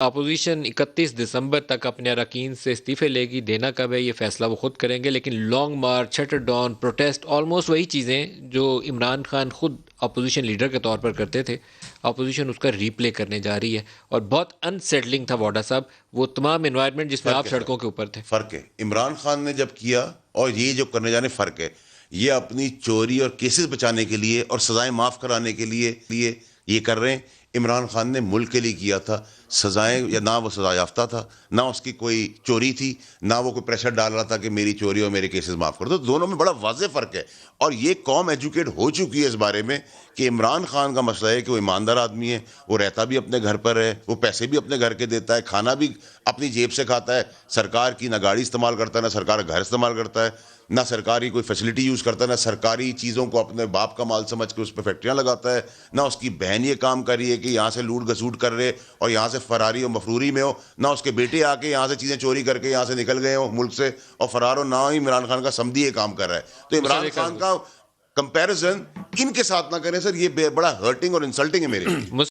Opposition 31 دسمبر تک اپنے اراکین سے استعفے لے گی. دینا کب ہے یہ فیصلہ وہ خود کریں گے، لیکن long march, shutter down, protest, almost وہی چیزیں جو عمران خان خود اپوزیشن لیڈر کے طور پر کرتے تھے، اپوزیشن اس کا ری پلے کرنے جا رہی ہے. اور بہت انسیٹلنگ تھا واڈا صاحب وہ تمام انوائرمنٹ جس میں آپ سڑکوں کے اوپر تھے. فرق ہے عمران خان نے جب کیا اور یہ جو کرنے جانے فرق ہے. یہ اپنی چوری اور کیسز بچانے کے لیے اور سزائیں معاف کرانے کے لیے یہ کر رہے ہیں. عمران خان نے ملک کے لیے کیا تھا. سزائیں یا نہ وہ سزا یافتہ تھا، نہ اس کی کوئی چوری تھی، نہ وہ کوئی پریشر ڈال رہا تھا کہ میری چوری اور میرے کیسز معاف کر دو. دونوں میں بڑا واضح فرق ہے. اور یہ قوم ایجوکیٹ ہو چکی ہے اس بارے میں کہ عمران خان کا مسئلہ ہے کہ وہ ایماندار آدمی ہے، وہ رہتا بھی اپنے گھر پر ہے، وہ پیسے بھی اپنے گھر کے دیتا ہے، کھانا بھی اپنی جیب سے کھاتا ہے، سرکار کی نہ گاڑی استعمال کرتا ہے، نہ سرکار کا گھر استعمال کرتا ہے، نہ سرکاری کوئی فیسلٹی یوز کرتا ہے، نہ سرکاری چیزوں کو اپنے باپ کا مال سمجھ کے اس پہ فیکٹریاں لگاتا ہے، نہ اس کی بہن یہ کام کر رہی ہے کہ یہاں سے لوٹ گھسوٹ کر رہے اور یہاں سے فراری اور مفروری میں ہو، نہ اس کے بیٹے آ کے یہاں سے چیزیں چوری کر کے یہاں سے نکل گئے ہو ملک سے اور فرار ہو، نہ ہی عمران خان کا سمدھی یہ کام کر رہا ہے. تو عمران خان کا کمپیریزن ان کے ساتھ نہ کریں سر، یہ بڑا ہرٹنگ اور انسلٹنگ ہے میرے لیے.